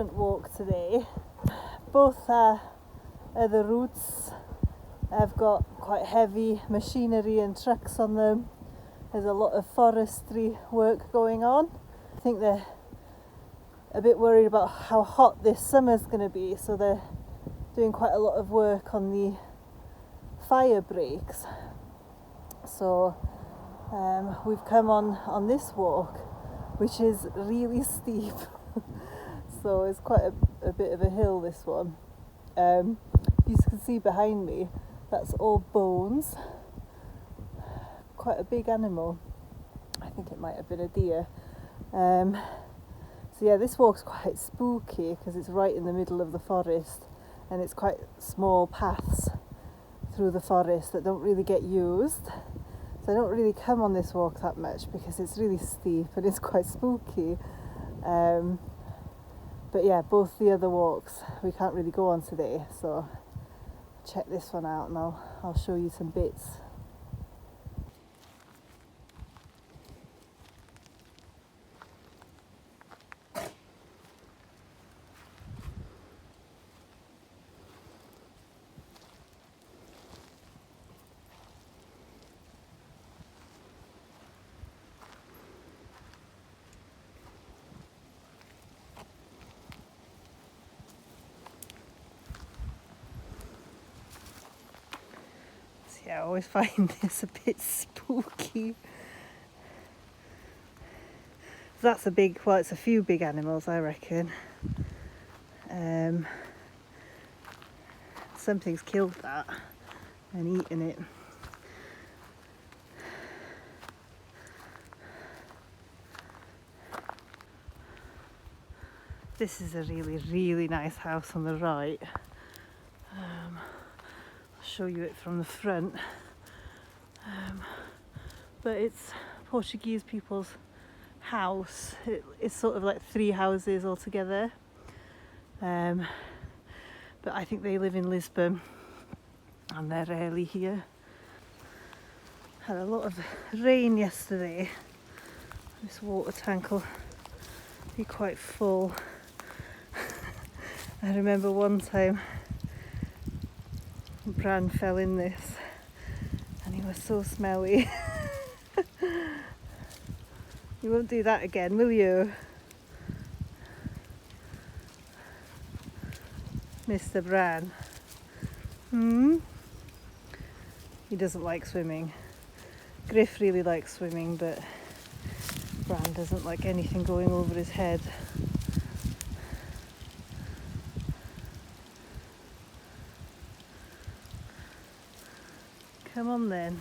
different walk today. Both the routes have got quite heavy machinery and trucks on them. There's a lot of forestry work going on. I think they're a bit worried about how hot this summer's going to be, so they're doing quite a lot of work on the fire breaks. So we've come on this walk, which is really steep. So it's quite a bit of a hill, this one. You can see behind me, that's all bones. Quite a big animal. I think it might have been a deer. So yeah, this walk's quite spooky because it's right in the middle of the forest, and it's quite small paths through the forest that don't really get used. So I don't really come on this walk that much because it's really steep and it's quite spooky. But yeah, both the other walks we can't really go on today, so check this one out and I'll show you some bits. Yeah, I always find this a bit spooky. So that's it's a few big animals, I reckon. Something's killed that and eaten it. This is a really, really nice house on the right. Show you it from the front, but it's Portuguese people's house. It's sort of like 3 houses all together, but I think they live in Lisbon and they're rarely here. Had a lot of rain yesterday. This water tank will be quite full. I remember one time Bran fell in this and he was so smelly. You won't do that again, will you, Mr. Bran? He doesn't like swimming. Griff really likes swimming, but Bran doesn't like anything going over his head. Come on then.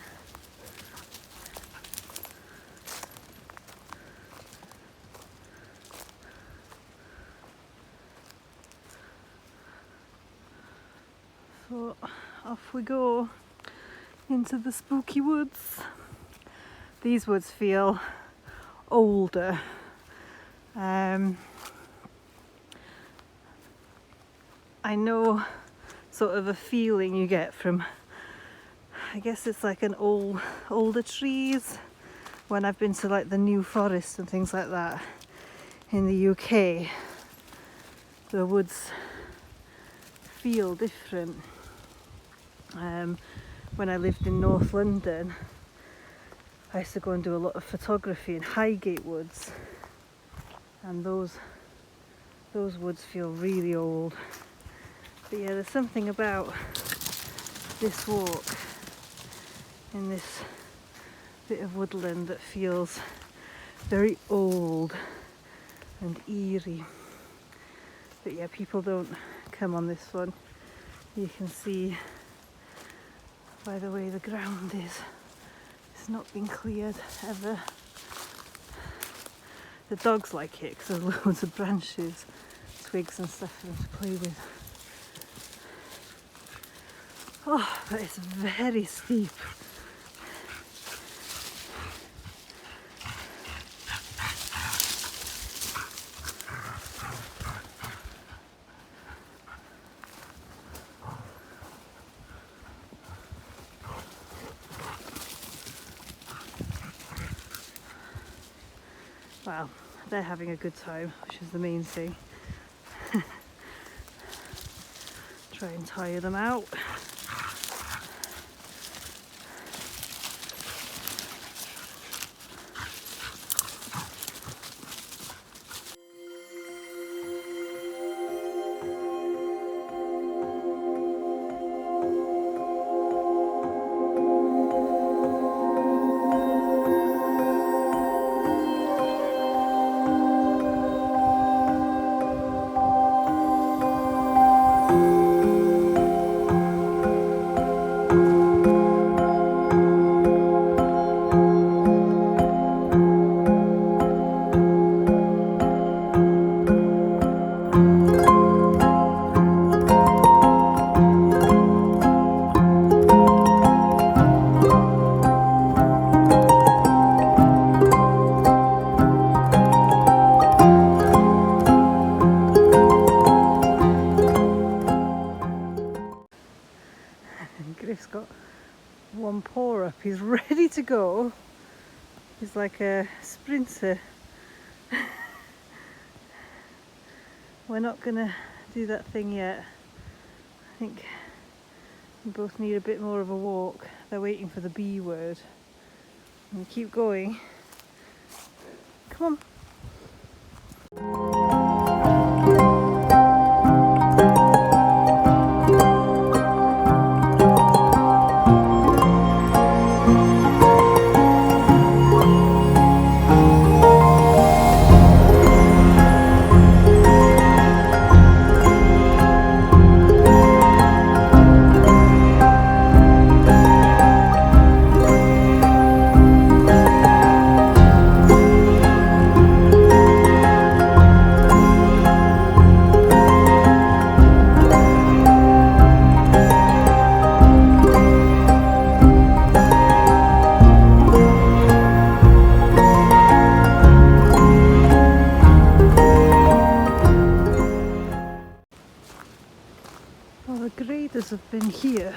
So off we go into the spooky woods. These woods feel older. I know sort of a feeling you get from, I guess it's like older trees. When I've been to like the New Forest and things like that in the UK, the woods feel different. When I lived in North London, I used to go and do a lot of photography in Highgate Woods, and those woods feel really old. But yeah, there's something about this walk in this bit of woodland that feels very old and eerie. But yeah, people don't come on this one. You can see by the way the ground is, it's not been cleared ever. The dogs like it because there's loads of branches, twigs and stuff for them to play with. Oh, but it's very steep. Well, they're having a good time, which is the main thing. Try and tire them out. Griff's got one paw up, he's ready to go. He's like a sprinter. We're not gonna do that thing yet. I think we both need a bit more of a walk. They're waiting for the B word. And keep going. Come on. Well, the graders have been here.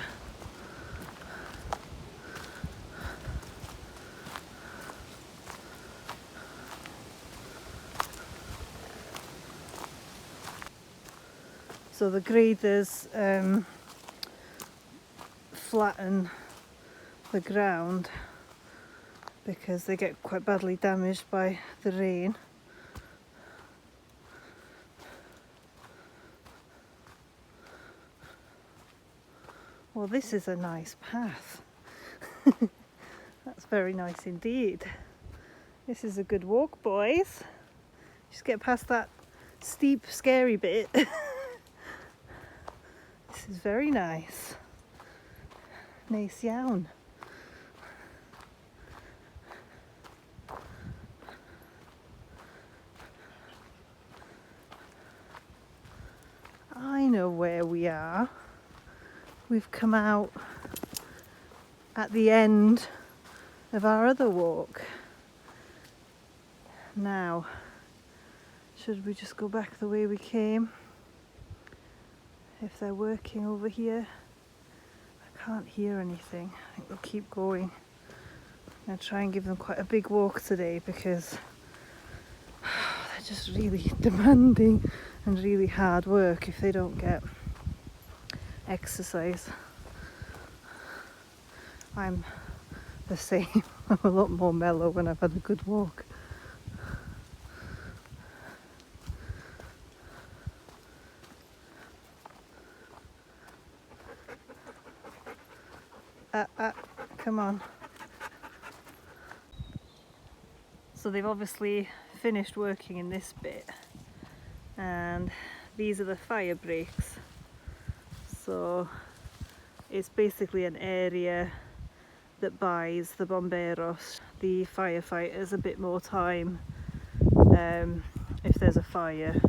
So the graders flatten the ground because they get quite badly damaged by the rain. Well, this is a nice path. That's very nice indeed. This is a good walk, boys. Just get past that steep, scary bit. This is very nice. Nice iawn. I know where we are. We've come out at the end of our other walk. Now, should we just go back the way we came? If they're working over here, I can't hear anything. I think we'll keep going. I'm going to try and give them quite a big walk today because they're just really demanding and really hard work if they don't get exercise. I'm the same. I'm a lot more mellow when I've had a good walk. Come on. So they've obviously finished working in this bit, and these are the fire breaks. So it's basically an area that buys the bomberos, the firefighters, a bit more time if there's a fire.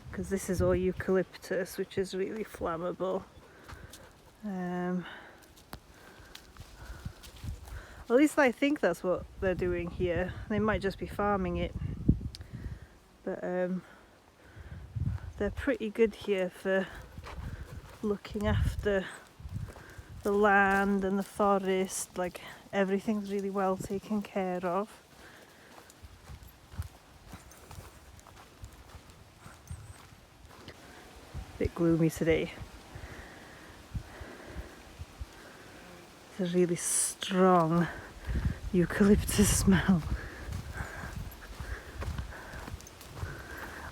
Because this is all eucalyptus, which is really flammable. At least I think that's what they're doing here. They might just be farming it. But they're pretty good here for looking after the land and the forest. Like, everything's really well taken care of. bit gloomy today. It's a really strong eucalyptus smell.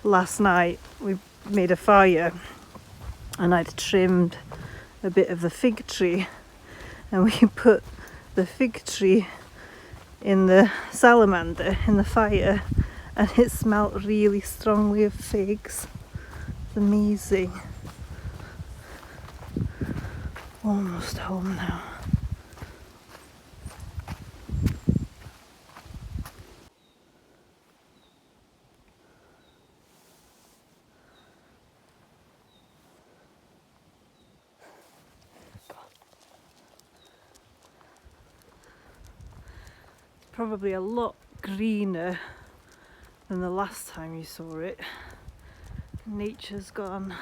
Last night we made a fire and I'd trimmed a bit of the fig tree, and we put the fig tree in the salamander in the fire, and it smelt really strongly of figs. It's amazing. Almost home now. Probably a lot greener than the last time you saw it. Nature's gone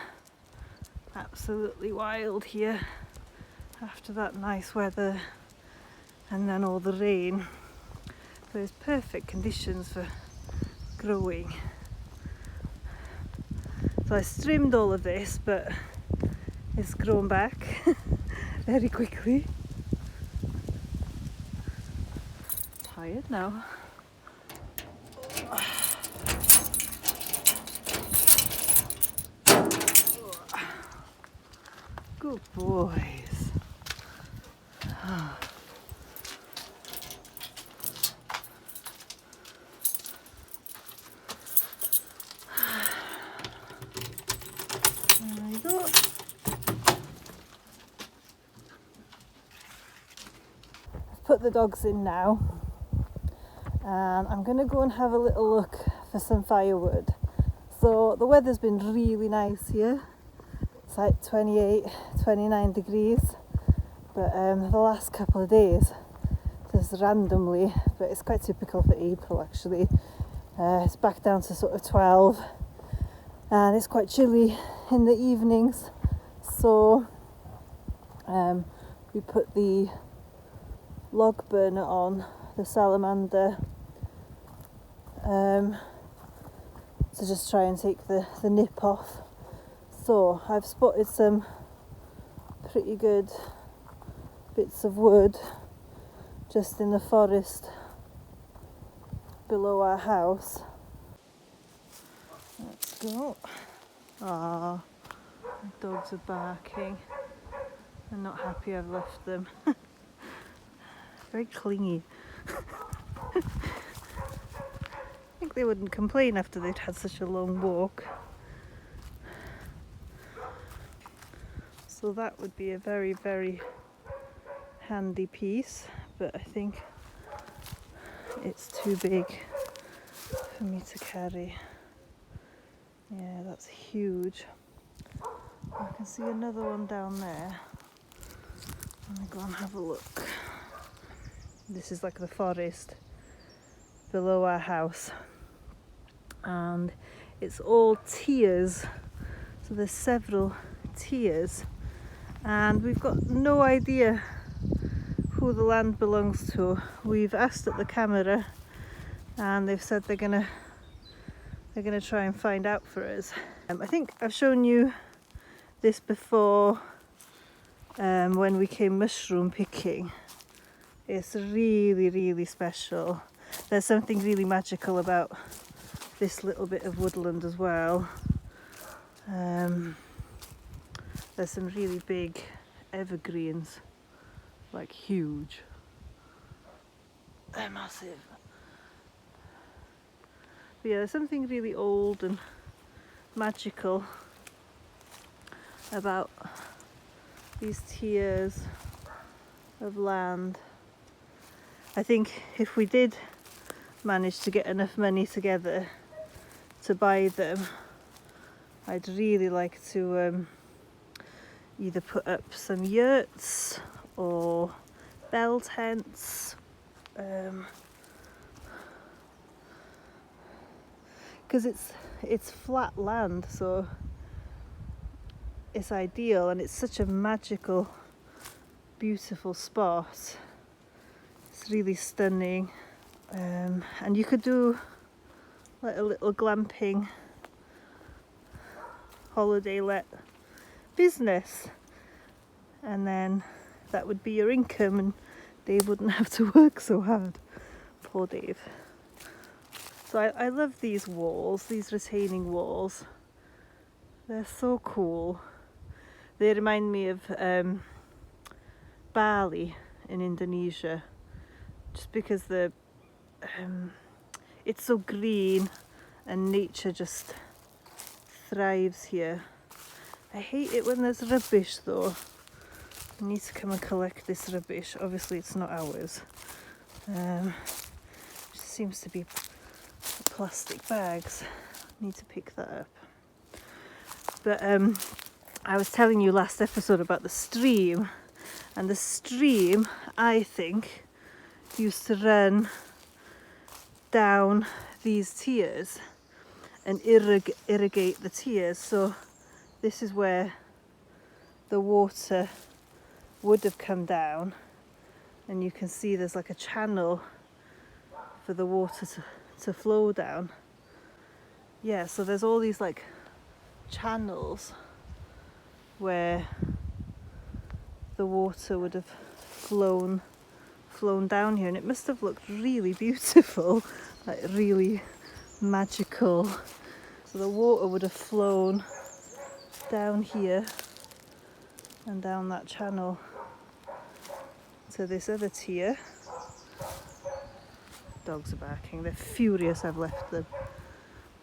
absolutely wild here after that nice weather and then all the rain. There's perfect conditions for growing. So I trimmed all of this, but it's grown back very quickly. Tired now. Good boys. There you go. I've put the dogs in now, and I'm going to go and have a little look for some firewood. So the weather's been really nice here. It's like 28, 29 degrees, but the last couple of days, just randomly, but it's quite typical for April actually, it's back down to sort of 12, and it's quite chilly in the evenings, so we put the log burner on, the salamander, to just try and take the nip off. So I've spotted some pretty good bits of wood just in the forest below our house. Let's go. Ah, the dogs are barking. They're not happy I've left them. Very clingy. I think they wouldn't complain after they'd had such a long walk. So that would be a very, very handy piece, but I think it's too big for me to carry. Yeah, that's huge. I can see another one down there. I'm gonna go and have a look. This is like the forest below our house, and it's all tiers. So there's several tiers, and we've got no idea who the land belongs to. We've asked at the camera, and they've said they're gonna try and find out for us. I think I've shown you this before when we came mushroom picking. It's really, really special. There's something really magical about this little bit of woodland as well. There's some really big evergreens, like huge. They're massive. But yeah, there's something really old and magical about these tiers of land. I think if we did manage to get enough money together to buy them, I'd really like to either put up some yurts or bell tents, because it's flat land, so it's ideal, and it's such a magical, beautiful spot. It's really stunning, and you could do like a little glamping holiday let business, and then that would be your income and Dave wouldn't have to work so hard. Poor Dave. So I love these walls, these retaining walls. They're so cool. They remind me of Bali in Indonesia, just because it's so green and nature just thrives here. I hate it when there's rubbish though. I need to come and collect this rubbish. Obviously it's not ours. It seems to be plastic bags. I need to pick that up. But I was telling you last episode about the stream, and the stream, I think, used to run down these tiers and irrigate the tiers. So this is where the water would have come down, and you can see there's like a channel for the water to flow down. Yeah, so there's all these like channels where the water would have flown down here, and it must have looked really beautiful, like really magical. So the water would have flown down here and down that channel to this other tier. Dogs are barking, they're furious I've left them.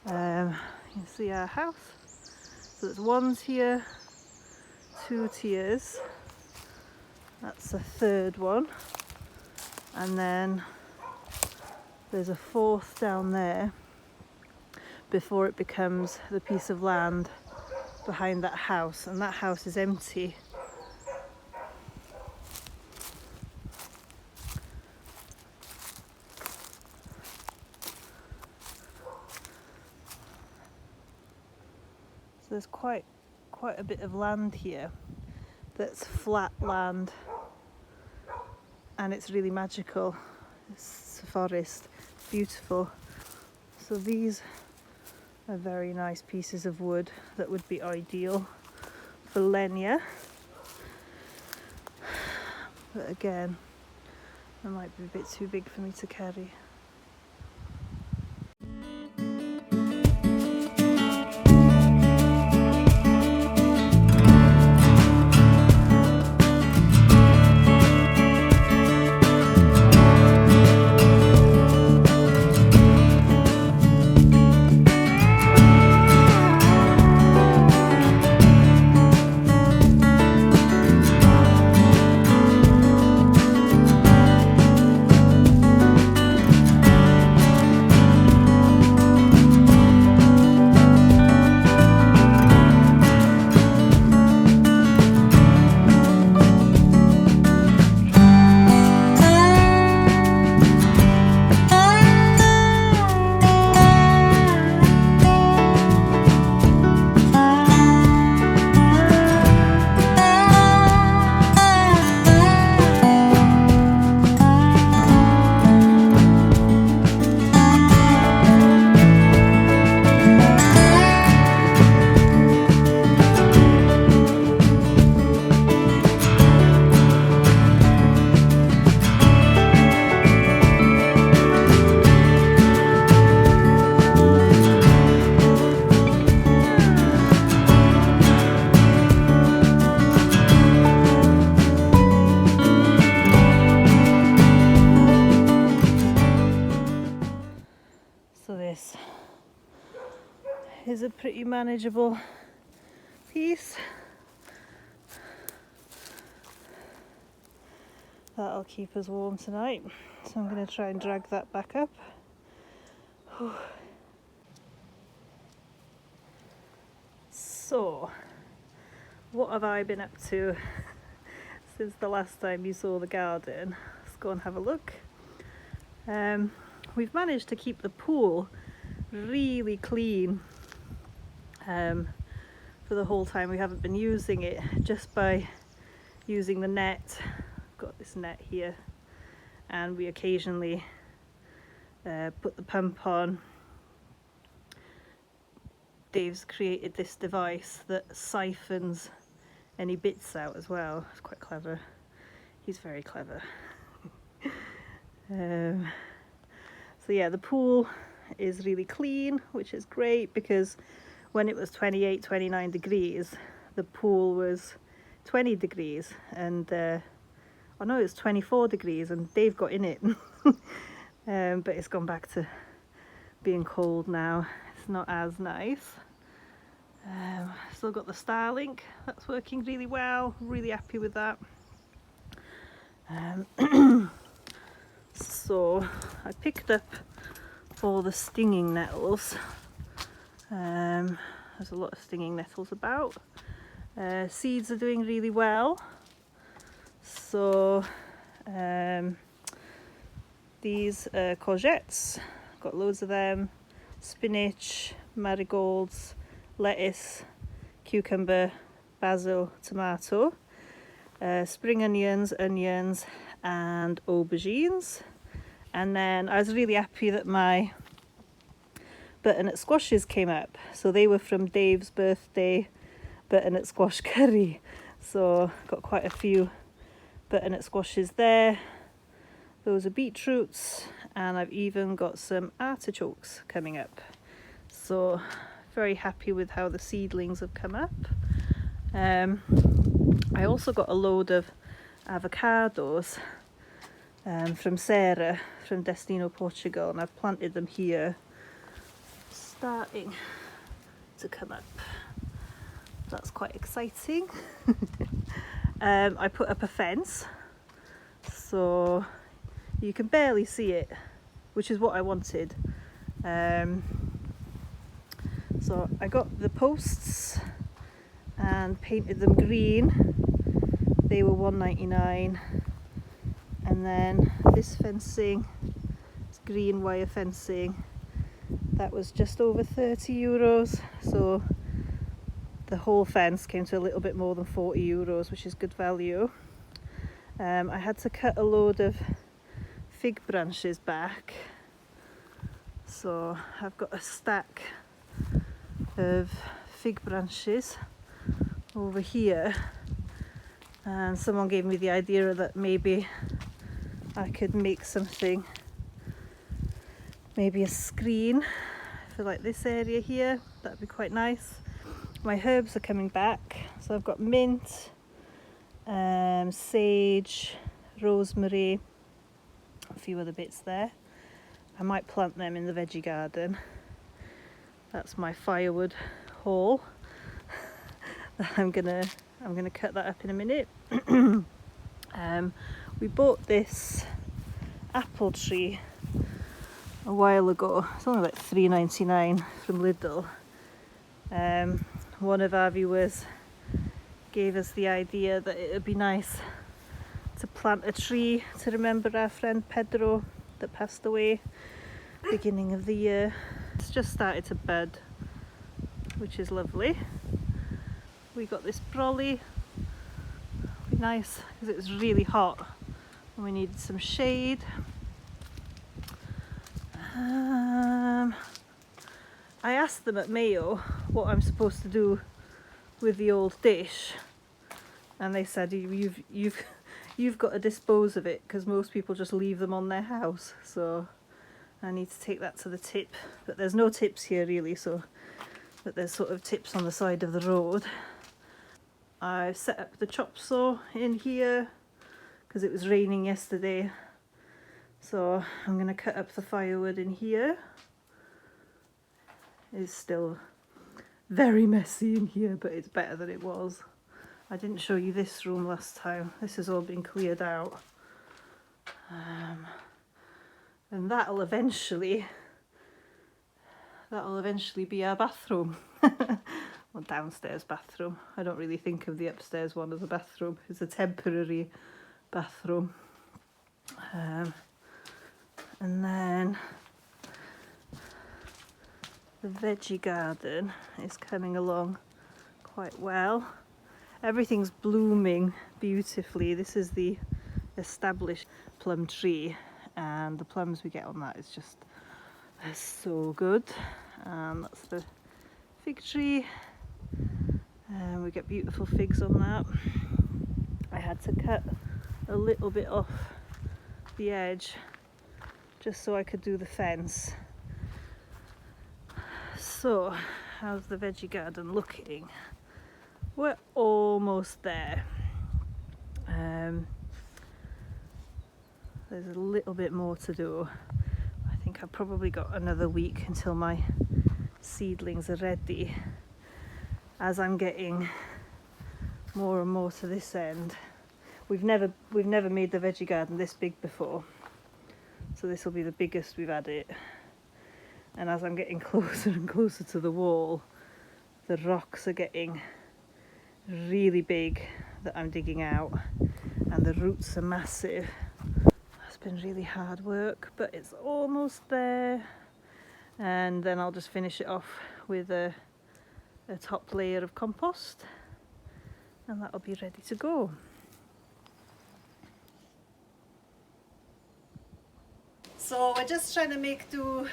You can see our house. So there's 1 tier, 2 tiers, that's a 3rd one, and then there's a 4th down there before it becomes the piece of land behind that house, and that house is empty. So there's quite a bit of land here that's flat land, and it's really magical. It's a forest, beautiful. So these are very nice pieces of wood that would be ideal for Lenya. But again, they might be a bit too big for me to carry. So this is a pretty manageable piece. That'll keep us warm tonight. So I'm going to try and drag that back up. So, what have I been up to since the last time you saw the garden? Let's go and have a look. We've managed to keep the pool really clean for the whole time we haven't been using it, just by using the net. I've got this net here, and we occasionally put the pump on. Dave's created this device that siphons any bits out as well. It's quite clever. He's very clever. So yeah, the pool is really clean, which is great, because when it was 28, 29 degrees, the pool was 20 degrees, and I know it's 24 degrees, and Dave got in it. But it's gone back to being cold now. It's not as nice. Still got the Starlink, that's working really well, really happy with that. So I picked up all the stinging nettles. There's a lot of stinging nettles about. Seeds are doing really well. So these courgettes, got loads of them, spinach, marigolds, lettuce, cucumber, basil, tomato, spring onions, and aubergines. And then I was really happy that my butternut squashes came up. So they were from Dave's birthday butternut squash curry. So got quite a few butternut squashes there. Those are beetroots, and I've even got some artichokes coming up. So very happy with how the seedlings have come up. I also got a load of avocados from Sarah from Central Portugal, and I've planted them here, starting to come up. That's quite exciting. I put up a fence so you can barely see it, which is what I wanted. So I got the posts and painted them green. They were $1.99, and then this fencing, it's green wire fencing, that was just over €30. So the whole fence came to a little bit more than €40, which is good value. I had to cut a load of fig branches back, so I've got a stack of fig branches over here, and someone gave me the idea that maybe I could make something, maybe a screen for like this area here. That'd be quite nice. My herbs are coming back, so I've got mint, sage, rosemary, a few other bits there. I might plant them in the veggie garden. That's my firewood haul. I'm gonna cut that up in a minute. We bought this apple tree a while ago. It's only like $3.99 from Lidl. One of our viewers gave us the idea that it would be nice to plant a tree to remember our friend Pedro that passed away beginning of the year. It's just started to bud, which is lovely. We got this brolly, be nice because it was really hot and we needed some shade. I asked them at Mayo what I'm supposed to do with the old dish, and they said you've got to dispose of it because most people just leave them on their house. So I need to take that to the tip, but there's no tips here really, but there's sort of tips on the side of the road. I've set up the chop saw in here because it was raining yesterday, so I'm going to cut up the firewood in here. It's still very messy in here, but it's better than it was. I didn't show you this room last time. This has all been cleared out. And that'll eventually be our bathroom. Well, downstairs bathroom. I don't really think of the upstairs one as a bathroom. It's a temporary bathroom. And then the veggie garden is coming along quite well. Everything's blooming beautifully. This is the established plum tree, and the plums we get on that is just so good. And that's the fig tree. and we get beautiful figs on that. I had to cut a little bit off the edge just so I could do the fence. So how's the veggie garden looking? We're almost there. There's a little bit more to do. I think I've probably got another week until my seedlings are ready. As I'm getting more and more to this end, we've never made the veggie garden this big before, so this will be the biggest we've had it. And as I'm getting closer and closer to the wall, the rocks are getting really big that I'm digging out, and the roots are massive. It's been really hard work, but it's almost there. And then I'll just finish it off with a top layer of compost, and that'll be ready to go. So we're just trying to make do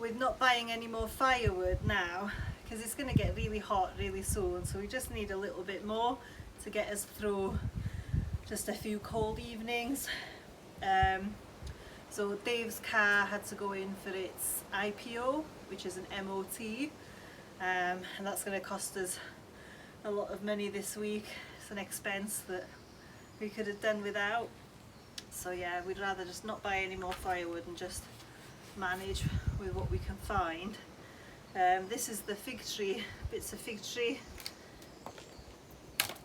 with not buying any more firewood now, because it's going to get really hot really soon, so we just need a little bit more to get us through just a few cold evenings. So Dave's car had to go in for its IPO, which is an MOT, and that's going to cost us a lot of money this week. It's an expense that we could have done without. So yeah, we'd rather just not buy any more firewood and just manage with what we can find. This is the fig tree, bits of fig tree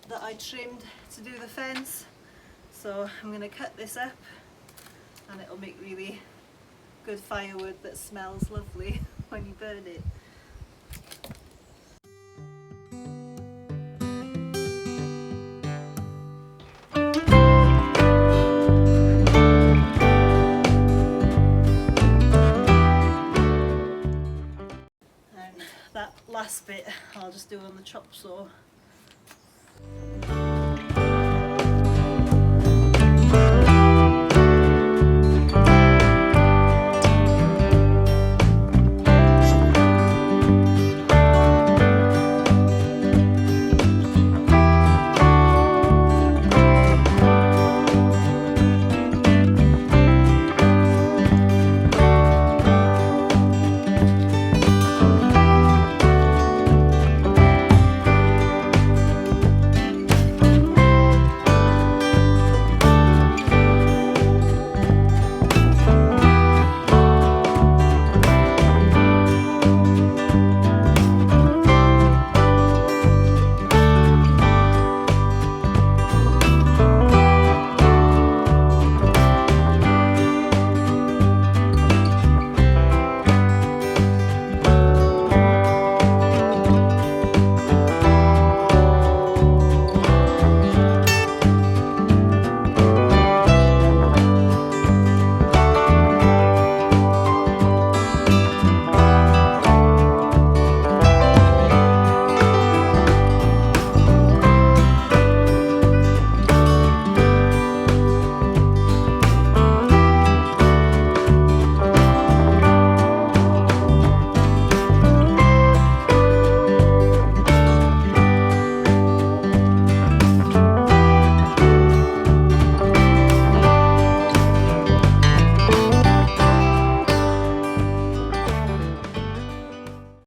that I trimmed to do the fence. So I'm going to cut this up, and it'll make really good firewood that smells lovely when you burn it. And that last bit I'll just do on the chop saw.